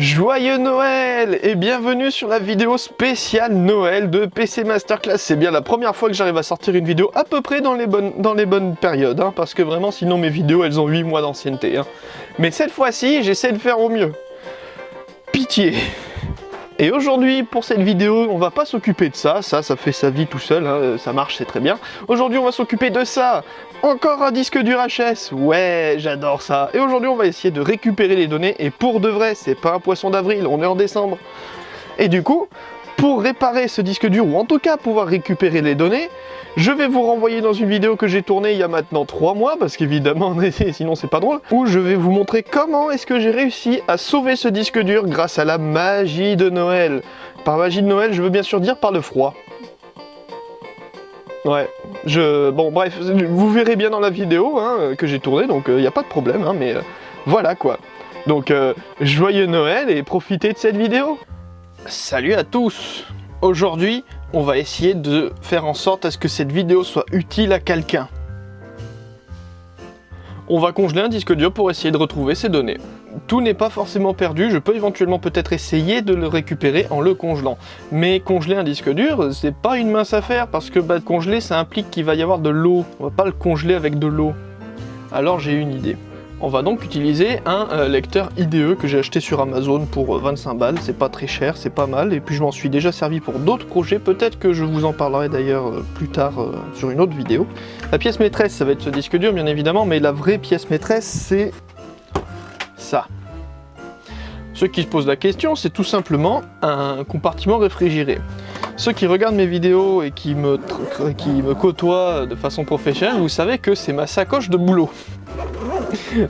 Joyeux Noël et bienvenue sur la vidéo spéciale Noël de PC Masterclass. C'est bien la première fois que j'arrive à sortir une vidéo à peu près dans les bonnes périodes, hein, parce que vraiment sinon mes vidéos elles ont 8 mois d'ancienneté. Hein. Mais cette fois-ci j'essaie de faire au mieux. Pitié. Et aujourd'hui pour cette vidéo on va pas s'occuper de ça fait sa vie tout seul, hein, ça marche, c'est très bien. Aujourd'hui on va s'occuper de ça. Encore un disque dur HS, ouais, j'adore ça. Et aujourd'hui, on va essayer de récupérer les données, et pour de vrai, c'est pas un poisson d'avril, on est en décembre. Et du coup, pour réparer ce disque dur, ou en tout cas pouvoir récupérer les données, je vais vous renvoyer dans une vidéo que j'ai tournée il y a maintenant 3 mois, parce qu'évidemment, sinon c'est pas drôle, où je vais vous montrer comment est-ce que j'ai réussi à sauver ce disque dur grâce à la magie de Noël. Par magie de Noël, je veux bien sûr dire par le froid. Ouais, bon bref, vous verrez bien dans la vidéo hein, que j'ai tournée, donc il n'y a pas de problème, hein, mais voilà quoi. Donc joyeux Noël et profitez de cette vidéo. Salut à tous. Aujourd'hui, on va essayer de faire en sorte à ce que cette vidéo soit utile à quelqu'un. On va congeler un disque dur pour essayer de retrouver ses données. Tout n'est pas forcément perdu, je peux éventuellement peut-être essayer de le récupérer en le congelant. Mais congeler un disque dur, c'est pas une mince affaire, parce que congeler ça implique qu'il va y avoir de l'eau. On va pas le congeler avec de l'eau. Alors j'ai une idée. On va donc utiliser un lecteur IDE que j'ai acheté sur Amazon pour 25 balles, c'est pas très cher, c'est pas mal, et puis je m'en suis déjà servi pour d'autres projets, peut-être que je vous en parlerai d'ailleurs plus tard sur une autre vidéo. La pièce maîtresse, ça va être ce disque dur bien évidemment, mais la vraie pièce maîtresse c'est ça. Ceux qui se posent la question, c'est tout simplement un compartiment réfrigéré. Ceux qui regardent mes vidéos et qui me côtoient de façon professionnelle, vous savez que c'est ma sacoche de boulot.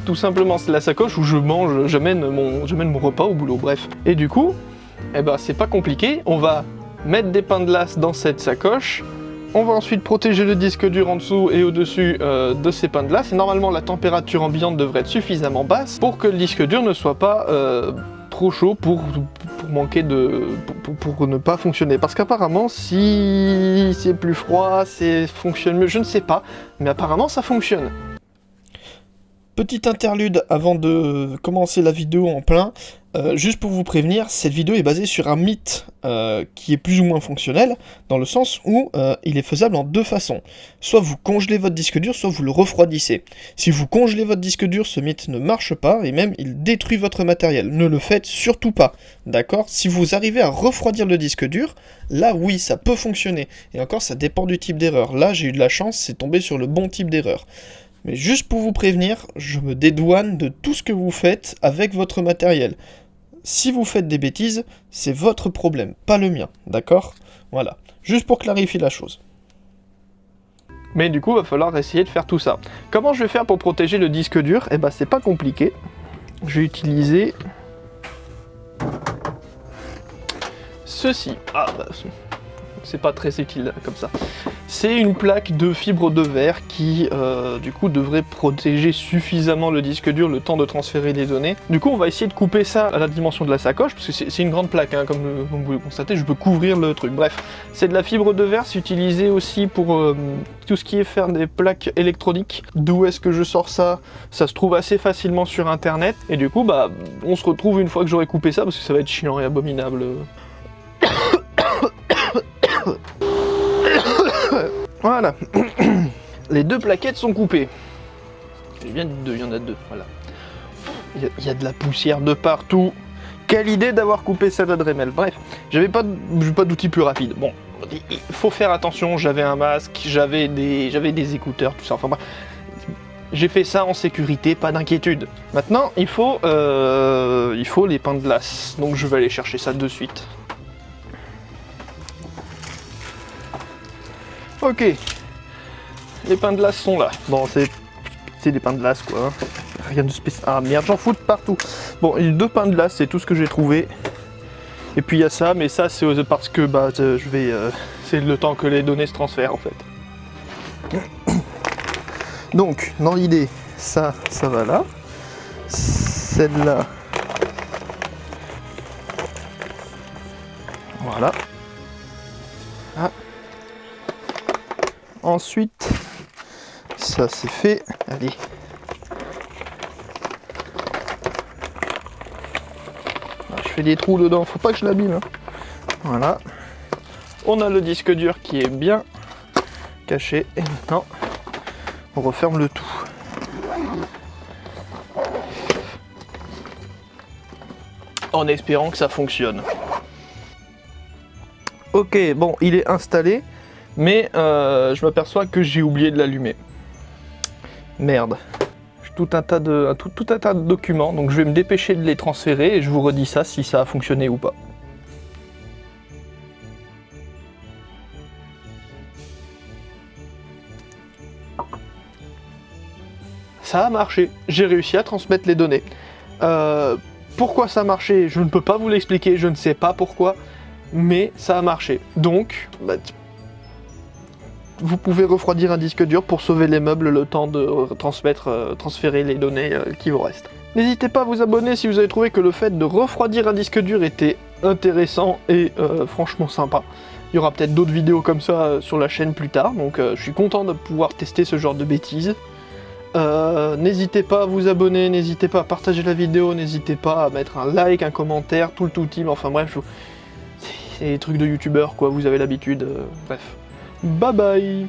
Tout simplement, c'est la sacoche où j'amène mon repas au boulot, bref. Et du coup, eh ben, c'est pas compliqué, on va mettre des pains de glace dans cette sacoche, on va ensuite protéger le disque dur en dessous et au-dessus de ces pains de glace, et normalement la température ambiante devrait être suffisamment basse pour que le disque dur ne soit pas trop chaud pour ne pas fonctionner. Parce qu'apparemment, si c'est plus froid, ça fonctionne mieux, je ne sais pas, mais apparemment ça fonctionne. Petite interlude avant de commencer la vidéo en plein, juste pour vous prévenir, cette vidéo est basée sur un mythe qui est plus ou moins fonctionnel, dans le sens où il est faisable en deux façons. Soit vous congelez votre disque dur, soit vous le refroidissez. Si vous congelez votre disque dur, ce mythe ne marche pas, et même il détruit votre matériel. Ne le faites surtout pas, d'accord? Si vous arrivez à refroidir le disque dur, là oui, ça peut fonctionner. Et encore, ça dépend du type d'erreur. Là, j'ai eu de la chance, c'est tombé sur le bon type d'erreur. Mais juste pour vous prévenir, je me dédouane de tout ce que vous faites avec votre matériel. Si vous faites des bêtises, c'est votre problème, pas le mien, d'accord? Voilà, juste pour clarifier la chose. Mais du coup, il va falloir essayer de faire tout ça. Comment je vais faire pour protéger le disque dur? Eh ben, c'est pas compliqué. Je vais utiliser ceci. Ah bah, c'est pas très utile comme ça. C'est une plaque de fibre de verre qui, du coup, devrait protéger suffisamment le disque dur le temps de transférer les données. Du coup, on va essayer de couper ça à la dimension de la sacoche, parce que c'est une grande plaque, hein, comme vous le constatez, je peux couvrir le truc. Bref, c'est de la fibre de verre, c'est utilisé aussi pour tout ce qui est faire des plaques électroniques. D'où est-ce que je sors ça? Ça se trouve assez facilement sur internet, et du coup, bah, on se retrouve une fois que j'aurai coupé ça, parce que ça va être chiant et abominable. Voilà, les deux plaquettes sont coupées. J'ai bien dit deux, il y en a deux, voilà. Il y a de la poussière de partout. Quelle idée d'avoir coupé ça de Dremel. Bref, j'avais pas d'outil plus rapide. Bon, il faut faire attention, j'avais un masque, j'avais des écouteurs, tout ça, enfin bref. J'ai fait ça en sécurité, pas d'inquiétude. Maintenant, il faut les pains de glace, donc je vais aller chercher ça de suite. Ok, les pains de glace sont là. Bon, c'est des pains de glace quoi. Hein. Rien de spécial. Ah merde, j'en fous de partout. Bon, il y a 2 pains de glace, c'est tout ce que j'ai trouvé. Et puis il y a ça, mais ça c'est parce que bah c'est le temps que les données se transfèrent en fait. Donc, dans l'idée, ça va là. Celle-là. Voilà. Ah. Ensuite, ça c'est fait. Allez. fais des trous dedans, faut pas que je l'abîme. Hein. Voilà. On a le disque dur qui est bien caché. Et maintenant, on referme le tout. En espérant que ça fonctionne. Ok, bon, il est installé, mais je m'aperçois que j'ai oublié de l'allumer. Merde. Tout un tas de documents, donc je vais me dépêcher de les transférer et je vous redis ça si ça a fonctionné ou pas. Ça a marché, j'ai réussi à transmettre les données. Pourquoi ça a marché, je ne peux pas vous l'expliquer, je ne sais pas pourquoi, mais ça a marché. Donc, vous pouvez refroidir un disque dur pour sauver les meubles le temps de transférer les données qui vous restent. N'hésitez pas à vous abonner si vous avez trouvé que le fait de refroidir un disque dur était intéressant et franchement sympa. Il y aura peut-être d'autres vidéos comme ça sur la chaîne plus tard, donc je suis content de pouvoir tester ce genre de bêtises. N'hésitez pas à vous abonner, n'hésitez pas à partager la vidéo, n'hésitez pas à mettre un like, un commentaire, tout le team, enfin bref, c'est des trucs de youtubeurs quoi, vous avez l'habitude, bref. Bye bye.